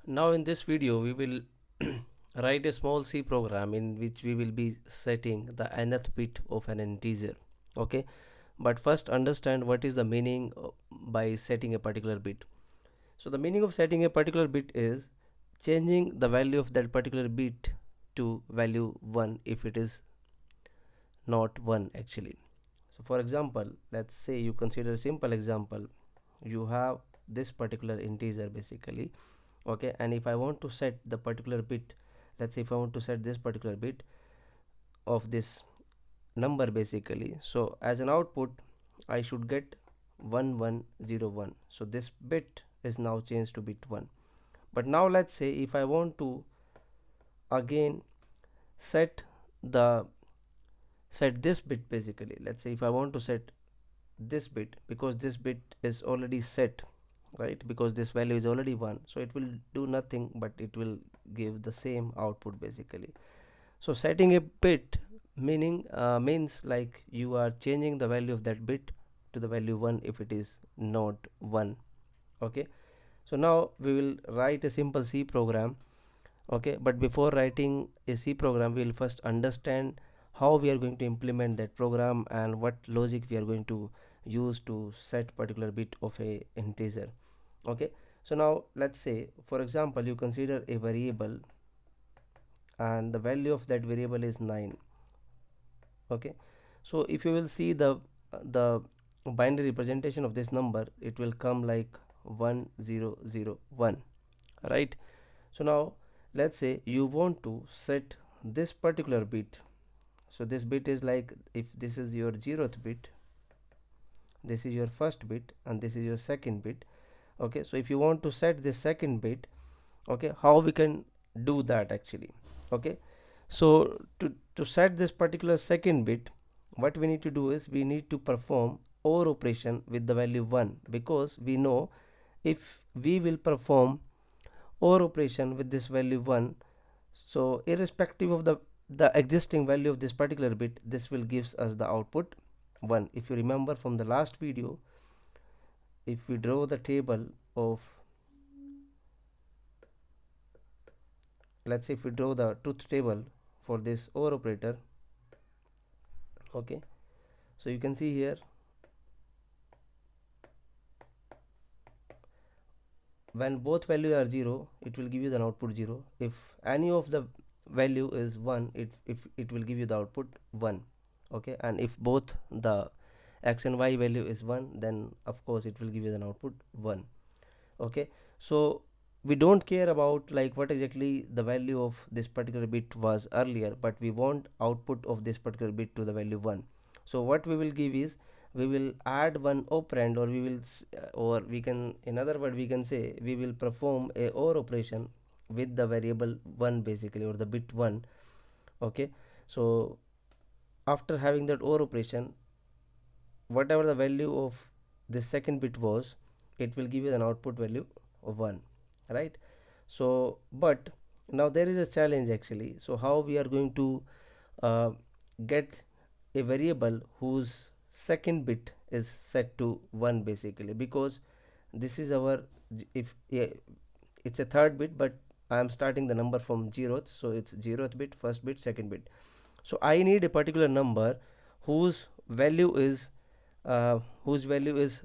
Now in this video we will write a small C program in which we will be setting the nth bit of an integer. Okay, but first understand what is the meaning by setting a particular bit. So the meaning of setting a particular bit is changing the value of that particular bit to value 1 if it is not 1 actually. So for example, let's say you consider a simple example. You have this particular integer basically, okay, and if I want to set the particular bit, let's say if I want to set this particular bit of this number basically, so as an output I should get 1101. So this bit is now changed to bit 1. But now let's say if I want to again set the set this bit basically, let's say if I want to set this bit, because this bit is already set, right, because this value is already 1, so it will do nothing but it will give the same output basically. So setting a bit means like you are changing the value of that bit to the value 1 if it is not 1. Okay, so now we will write a simple C program. Okay, but before writing a C program we will first understand how we are going to implement that program and what logic we are going to use to set particular bit of a integer. Okay, so now let's say for example you consider a variable and the value of that variable is 9. Okay, so if you will see the binary representation of this number, it will come like 1001, right? So now let's say you want to set this particular bit. So this bit is like, if this is your 0th bit, this is your first bit and this is your second bit. Okay, so if you want to set this second bit, okay, how we can do that actually? Okay, so to set this particular second bit, what we need to do is we need to perform OR operation with the value 1, because we know if we will perform OR operation with this value 1, so irrespective of the existing value of this particular bit, this will gives us the output 1. If you remember from the last video, if we draw the table of, let's say if we draw the truth table for this OR operator, okay, so you can see here when both value are 0, it will give you the output 0. If any of the value is 1, it will give you the output 1. Okay, and if both the x and y value is 1, then of course it will give you the output 1. Okay, so we don't care about like what exactly the value of this particular bit was earlier, but we want output of this particular bit to the value 1. So what we will give is we will add one operand, or we will or we can, in other word we can say we will perform a OR operation with the variable 1 basically, or the bit 1. Okay, so after having that OR operation, whatever the value of this second bit was, it will give you an output value of 1, right? So but now there is a challenge actually. So how we are going to uh, get a variable whose second bit is set to 1 basically, because this is our, if yeah, it's a third bit, but I am starting the number from 0th, so it's 0th bit, first bit, second bit. So I need a particular number whose value is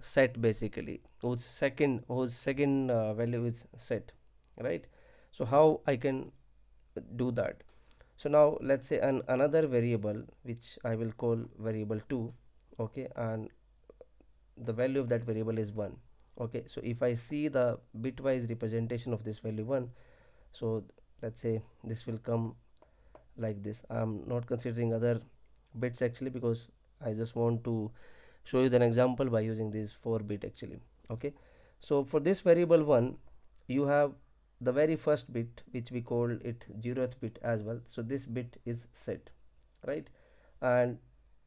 set basically, whose second value is set, right? So how I can do that? So now let's say another variable which I will call variable 2. Okay, and the value of that variable is 1. Okay, so if I see the bitwise representation of this value 1, so let's say this will come like this. I'm not considering other bits actually, because I just want to show you an example by using this 4 bit actually. Okay, so for this variable 1, you have the very first bit which we call it 0th bit as well, so this bit is set, right? And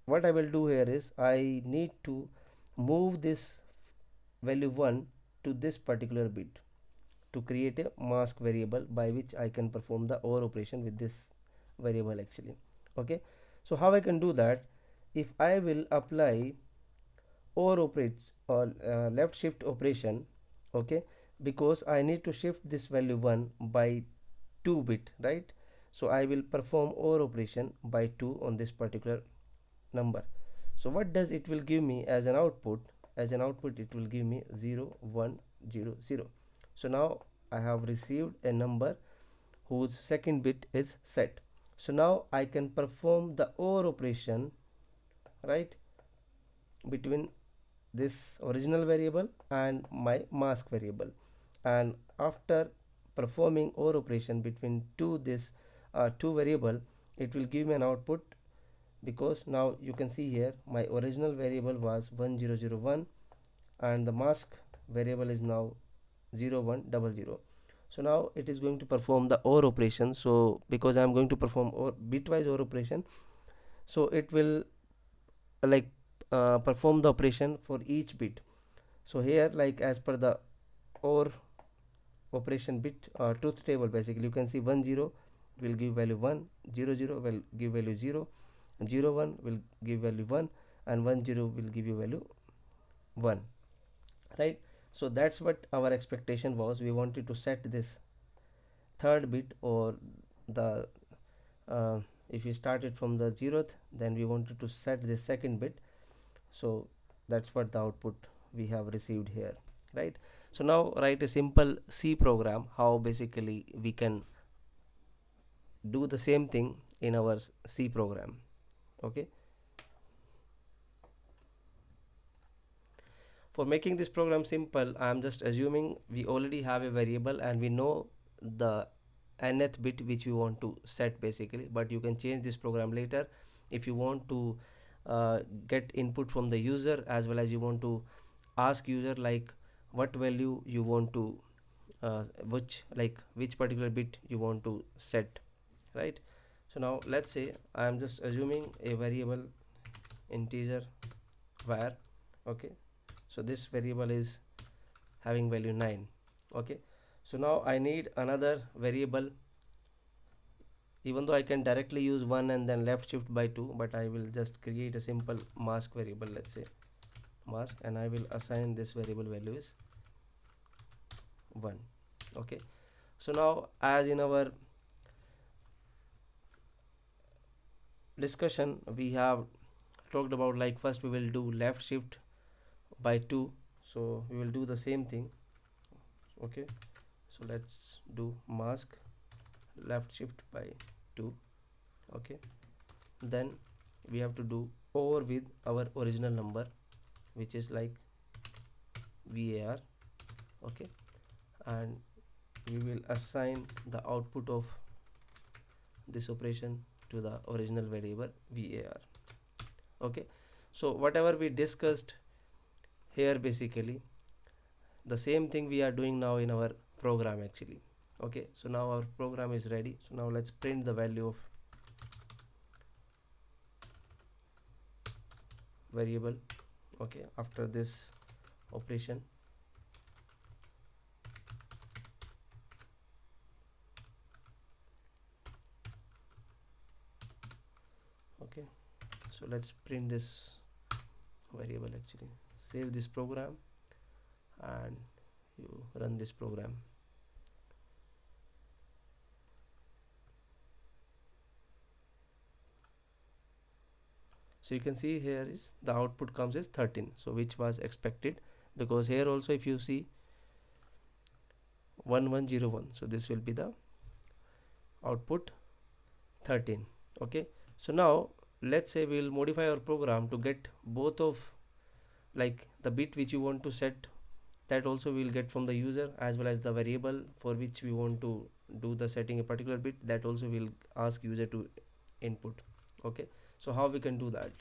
what I will do here is I need to move this value 1 to this particular bit to create a mask variable by which I can perform the OR operation with this variable actually. Okay, so how I can do that? If I will apply OR operate or left shift operation okay, because I need to shift this value 1 by 2 bit, right? So I will perform OR operation by 2 on this particular number. So what does it will give me as an output? As an output it will give me 0 1 0 0. So now I have received a number whose second bit is set. So now I can perform the OR operation, right, between this original variable and my mask variable. And after performing OR operation between two variable, it will give me an output, because now you can see here my original variable was 1001 and the mask variable is now 0100. So now it is going to perform the OR operation. So because I am going to perform or bitwise OR operation, so it will like perform the operation for each bit. So here, like as per the OR operation bit truth table, basically you can see 10 will give value 1, 00 will give value 0, 01 will give value 1, and 10 will give you value 1, right? So that's what our expectation was. We wanted to set this third bit, or the if we started from the 0th, then we wanted to set this second bit. So that's what the output we have received here, right? So now write a simple C program how basically we can do the same thing in our C program. Okay, for making this program simple, I am just assuming we already have a variable and we know the nth bit which we want to set basically, but you can change this program later if you want to get input from the user, as well as you want to ask user like what value you want to which particular bit you want to set, right? So now let's say I am just assuming a variable integer var. Okay, so this variable is having value 9. Okay, so now I need another variable, even though I can directly use 1 and then left shift by 2, but I will just create a simple mask variable, let's say mask, and I will assign this variable value is 1. Okay, so now as in our discussion we have talked about, like first we will do left shift by 2, so we will do the same thing. Okay, so let's do mask left shift by 2. Okay, then we have to do OR with our original number, which is like var. Okay, and we will assign the output of this operation to the original variable var. Okay, so whatever we discussed here, basically the same thing we are doing now in our program actually. Okay, so now our program is ready. So now let's print the value of variable, okay, after this operation. Okay, so let's print this variable actually. Save this program and you run this program. So you can see here is the output comes as 13, so which was expected, because here also if you see 1101, so this will be the output 13. Okay, so now let's say we'll modify our program to get both of, like the bit which you want to set, that also we'll get from the user, as well as the variable for which we want to do the setting a particular bit, that also will ask user to input. Okay, so how we can do that?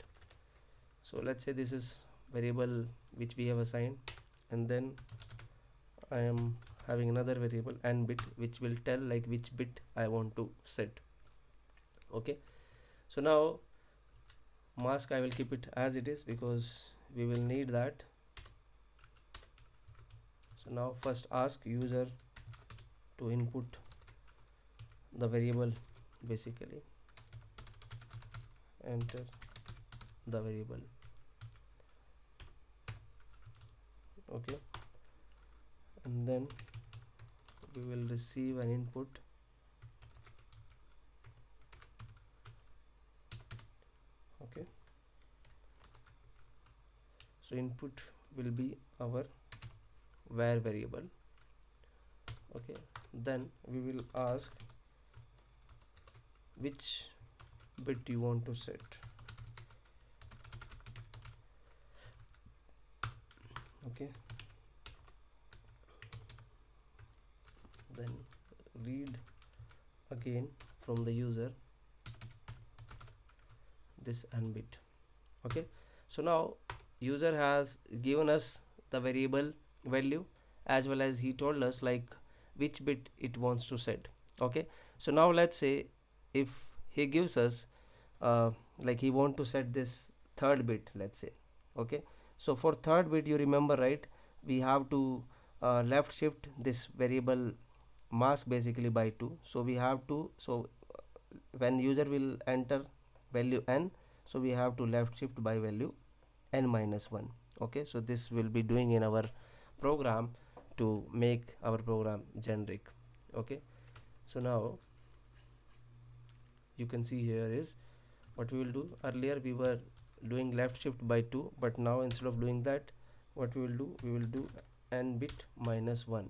So let's say this is variable which we have assigned, and then I am having another variable n bit which will tell like which bit I want to set. Okay, so now mask I will keep it as it is because we will need that. So now first ask user to input the variable, basically enter the variable. Okay, then we will receive an input. Okay, so input will be our var variable. Okay, then we will ask which bit you want to set. Okay, then read again from the user this n bit. Okay, so now user has given us the variable value, as well as he told us like which bit it wants to set. Okay, so now let's say if he gives us like he want to set this third bit, let's say. Okay, so for third bit, you remember, right, we have to left shift this variable mask basically by 2. So we have to, so when user will enter value n, so we have to left shift by value n minus 1. Okay, so this will be doing in our program to make our program generic. Okay, so now you can see here is what we will do. Earlier we were doing left shift by 2, but now instead of doing that, what we will do n bit minus 1.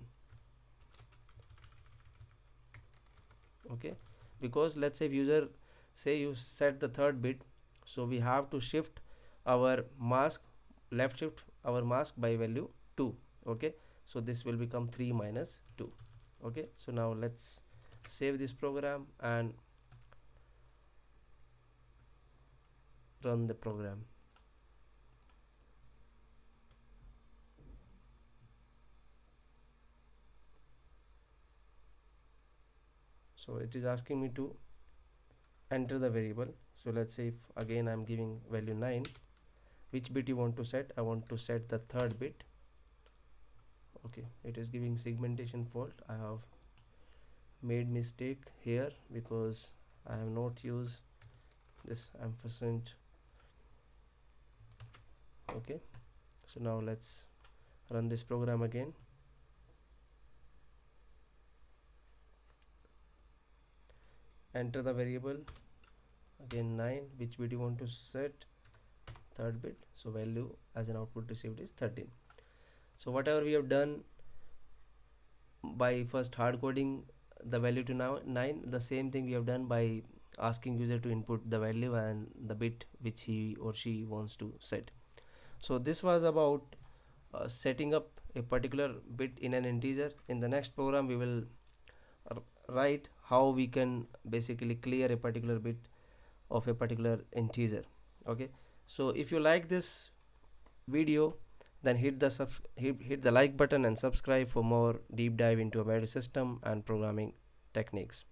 Okay, because let's say if user say you set the third bit, so we have to shift our mask, left shift our mask by value 2. Okay, so this will become 3 minus 2. Okay, so now let's save this program and run the program. So it is asking me to enter the variable. So let's say if again I'm giving value 9, which bit you want to set? I want to set the third bit. Okay, it is giving segmentation fault. I have made mistake here because I have not used this ampersand. Okay, so now let's run this program again. Enter the variable again 9, which bit you want to set? Third bit. So value as an output received is 13. So whatever we have done by first hard coding the value to now 9, the same thing we have done by asking user to input the value and the bit which he or she wants to set. So this was about setting up a particular bit in an integer. In the next program we will write how we can basically clear a particular bit of a particular integer. Okay, so if you like this video, then hit the like button and subscribe for more deep dive into embedded system and programming techniques.